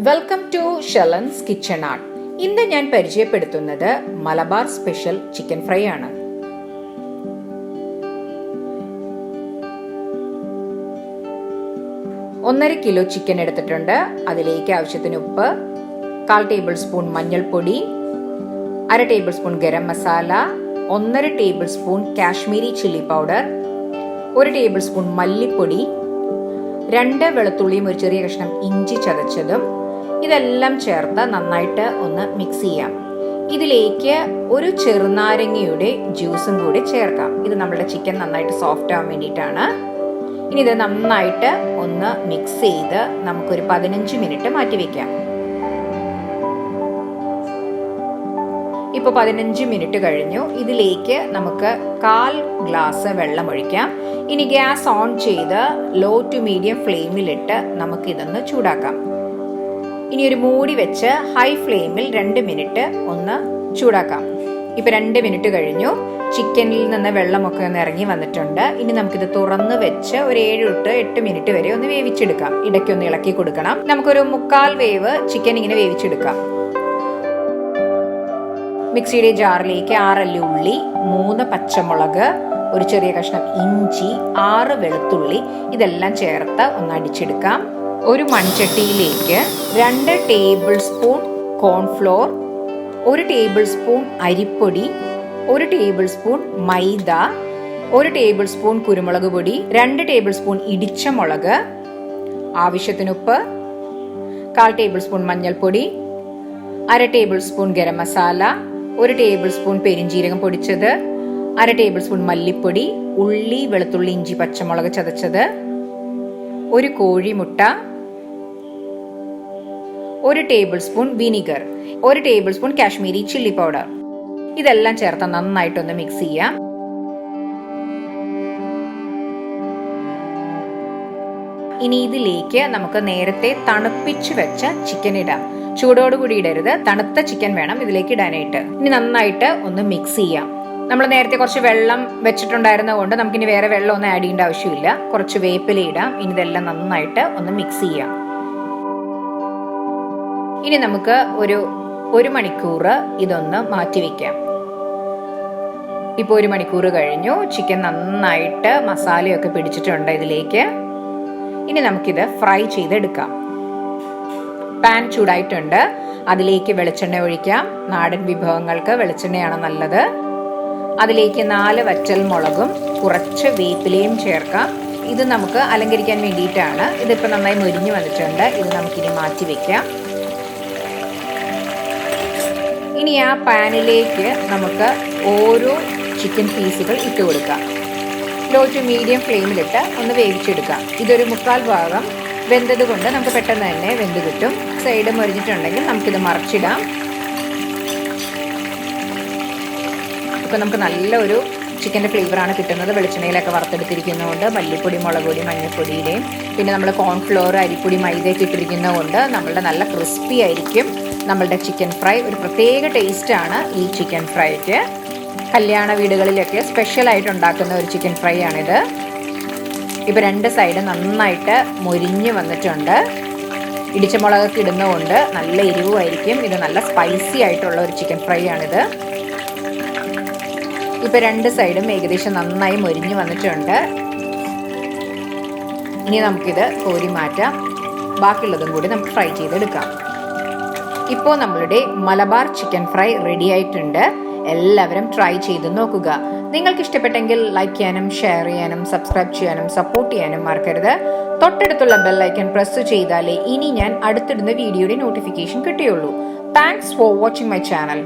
Welcome to Shalan's kitchen art. ഇന്ന് ഞാൻ പരിചയപ്പെടുത്തുന്നത് മലബാർ സ്പെഷ്യൽ ചിക്കൻ ഫ്രൈ ആണ്. ഒന്നര കിലോ ചിക്കൻ എടുത്തിട്ടുണ്ട്. അതിലേക്ക് ആവശ്യത്തിന് ഉപ്പ്, 1/4 ടേബിൾ സ്പൂൺ മഞ്ഞൾപ്പൊടി, 1/2 table spoon garam masala, 1.5 table spoon Kashmiri chilli powder, 1 table spoon മല്ലിപ്പൊടി, 2 വെളുത്തുള്ളിയും ഒരു ചെറിയ കഷ്ണം ഇഞ്ചി ചതച്ചതും. ഇതെല്ലാം ചേർത്ത് നന്നായിട്ട് ഒന്ന് മിക്സ് ചെയ്യാം. ഇതിലേക്ക് ഒരു ചെറുനാരങ്ങയുടെ ജ്യൂസും കൂടി ചേർക്കാം. ഇത് നമ്മുടെ ചിക്കൻ നന്നായിട്ട് സോഫ്റ്റ് ആവാൻ വേണ്ടിയിട്ടാണ്. ഇനി ഇത് നന്നായിട്ട് ഒന്ന് മിക്സ് ചെയ്ത് നമുക്കൊരു 15 മിനിറ്റ് മാറ്റി വെക്കാം. ഇപ്പോൾ 15 മിനിറ്റ് കഴിഞ്ഞു. ഇതിലേക്ക് നമുക്ക് 1/4 ഗ്ലാസ് വെള്ളം ഒഴിക്കാം. ഇനി ഗ്യാസ് ഓൺ ചെയ്ത് ലോ ടു മീഡിയം ഫ്ലെയിമിലിട്ട് നമുക്കിതൊന്ന് ചൂടാക്കാം. ഇനി ഒരു മൂടി വെച്ച് ഹൈ ഫ്ലെയിമിൽ 2 മിനിറ്റ് ഒന്ന് ചൂടാക്കാം. ഇപ്പൊ 2 മിനിറ്റ് കഴിഞ്ഞു. ചിക്കനിൽ നിന്ന് വെള്ളമൊക്കെ ഒന്ന് ഇറങ്ങി വന്നിട്ടുണ്ട്. ഇനി നമുക്കിത് തുറന്ന് വെച്ച് ഒരു 7 to 8 മിനിറ്റ് വരെ ഒന്ന് വേവിച്ചെടുക്കാം. ഇടയ്ക്കൊന്ന് ഇളക്കി കൊടുക്കണം. നമുക്കൊരു 1/4 വേവ് ചിക്കൻ ഇങ്ങനെ വേവിച്ചെടുക്കാം. മിക്സിയുടെ ജാറിലേക്ക് 6 അല്ലി ഉള്ളി, 3 പച്ചമുളക്, ഒരു ചെറിയ കഷ്ണം ഇഞ്ചി, 6 വെളുത്തുള്ളി ഇതെല്ലാം ചേർത്ത് ഒന്ന് അടിച്ചെടുക്കാം. ഒരു മൺചട്ടിയിലേക്ക് 2 table spoon cornflour, 1 table spoon അരിപ്പൊടി, 1 ടേബിൾ സ്പൂൺ മൈദ, 1 ടേബിൾ സ്പൂൺ കുരുമുളക് പൊടി, 2 ടേബിൾ സ്പൂൺ ഇടിച്ച മുളക്, ആവശ്യത്തിനുപ്പ്, 1/4 ടേബിൾ സ്പൂൺ മഞ്ഞൾപ്പൊടി, 1/2 table spoon garam masala, 1 table spoon പെരിഞ്ജീരകം പൊടിച്ചത്, 1/2 ടേബിൾ സ്പൂൺ മല്ലിപ്പൊടി, ഉള്ളി, വെളുത്തുള്ളി, ഇഞ്ചി, പച്ചമുളക് ചതച്ചത്, 1 കോഴിമുട്ട, 1 table spoon vinegar, 1 table spoon Kashmiri chilli powder ഇതെല്ലാം ചേർത്ത് നന്നായിട്ടൊന്ന് മിക്സ് ചെയ്യാം. ഇനി ഇതിലേക്ക് നമുക്ക് നേരത്തെ തണുപ്പിച്ചു വെച്ച ചിക്കൻ ഇടാം. ചൂടോടുകൂടി ഇടരുത്, തണുത്ത ചിക്കൻ വേണം ഇതിലേക്ക് ഇടാനായിട്ട്. ഇനി നന്നായിട്ട് ഒന്ന് മിക്സ് ചെയ്യാം. നമ്മൾ നേരത്തെ കുറച്ച് വെള്ളം വെച്ചിട്ടുണ്ടായിരുന്നതുകൊണ്ട് നമുക്കിനി വേറെ വെള്ളം ഒന്നും ആഡ് ചെയ്യേണ്ട ആവശ്യമില്ല. കുറച്ച് വേപ്പില ഇടാം. ഇനി ഇതെല്ലാം നന്നായിട്ട് ഒന്ന് മിക്സ് ചെയ്യാം. ഇനി നമുക്ക് ഒരു മണിക്കൂർ ഇതൊന്ന് മാറ്റി വെക്കാം. ഇപ്പോൾ 1 മണിക്കൂർ കഴിഞ്ഞു. ചിക്കൻ നന്നായിട്ട് മസാലയൊക്കെ പിടിച്ചിട്ടുണ്ട് ഇതിലേക്ക്. ഇനി നമുക്കിത് ഫ്രൈ ചെയ്തെടുക്കാം. പാൻ ചൂടായിട്ടുണ്ട്. അതിലേക്ക് വെളിച്ചെണ്ണ ഒഴിക്കാം. നാടൻ വിഭവങ്ങൾക്ക് വെളിച്ചെണ്ണയാണ് നല്ലത്. അതിലേക്ക് 4 വറ്റൽ മുളകും കുറച്ച് വേപ്പിലയും ചേർക്കാം. ഇത് നമുക്ക് അലങ്കരിക്കാൻ വേണ്ടിയിട്ടാണ്. ഇതിപ്പോൾ നന്നായി മൊരിഞ്ഞു വന്നിട്ടുണ്ട്. ഇത് നമുക്കിനി മാറ്റി വെക്കാം. ഇനി ആ പാനിലേക്ക് നമുക്ക് ഓരോ ചിക്കൻ പീസുകൾ ഇട്ട് കൊടുക്കാം. ലോ ടു മീഡിയം ഫ്ലെയിമിലിട്ട് ഒന്ന് വേവിച്ചെടുക്കാം. ഇതൊരു 1/4 ഭാഗം വെന്തത് കൊണ്ട് നമുക്ക് പെട്ടെന്ന് തന്നെ വെന്ത് കിട്ടും. സൈഡ് മൊരിഞ്ഞിട്ടുണ്ടെങ്കിൽ നമുക്കിത് മറിച്ചിടാം. ഇപ്പം നമുക്ക് നല്ലൊരു ചിക്കൻ്റെ ഫ്ലേവറാണ് കിട്ടുന്നത്. വെളിച്ചെണ്ണയിലൊക്കെ വറുത്തെടുത്തിരിക്കുന്നതുകൊണ്ട് മല്ലിപ്പൊടി, മുളക് പൊടി, മഞ്ഞൾപ്പൊടിയുടെയും പിന്നെ നമ്മൾ കോൺഫ്ലോർ, അരിപ്പൊടി, മൈദയൊക്കെ ഇട്ടിരിക്കുന്നതുകൊണ്ട് നമ്മളുടെ നല്ല ക്രിസ്പി ആയിരിക്കും നമ്മളുടെ ചിക്കൻ ഫ്രൈ. ഒരു പ്രത്യേക ടേസ്റ്റാണ് ഈ ചിക്കൻ ഫ്രൈക്ക്. കല്യാണ വീടുകളിലൊക്കെ സ്പെഷ്യലായിട്ട് ഉണ്ടാക്കുന്ന ഒരു ചിക്കൻ ഫ്രൈ ആണിത്. ഇപ്പോൾ 2 സൈഡ് നന്നായിട്ട് മൊരിഞ്ഞ് വന്നിട്ടുണ്ട്. ഇടിച്ച മുളകൊക്കെ ഇടുന്നതുകൊണ്ട് നല്ല എരിവുമായിരിക്കും. ഇത് നല്ല സ്പൈസി ആയിട്ടുള്ള ഒരു ചിക്കൻ ഫ്രൈ ആണിത്. ഇപ്പോൾ 2 സൈഡും ഏകദേശം നന്നായി മൊരിഞ്ഞ് വന്നിട്ടുണ്ട്. ഇനി നമുക്കിത് കോരി മാറ്റാം. ബാക്കിയുള്ളതും കൂടി നമുക്ക് ഫ്രൈ ചെയ്തെടുക്കാം. ഇപ്പോൾ നമ്മളുടെ മലബാർ ചിക്കൻ ഫ്രൈ റെഡി ആയിട്ടുണ്ട്. എല്ലാവരും ട്രൈ ചെയ്ത് നോക്കുക. നിങ്ങൾക്ക് ഇഷ്ടപ്പെട്ടെങ്കിൽ ലൈക്ക് ചെയ്യാനും ഷെയർ ചെയ്യാനും സബ്സ്ക്രൈബ് ചെയ്യാനും സപ്പോർട്ട് ചെയ്യാനും മറക്കരുത്. തൊട്ടടുത്തുള്ള ബെൽ ഐക്കൺ പ്രസ് ചെയ്താലേ ഇനി ഞാൻ അടുത്തിടുന്ന വീഡിയോയുടെ നോട്ടിഫിക്കേഷൻ കിട്ടുകയുള്ളൂ. Thanks for watching my channel.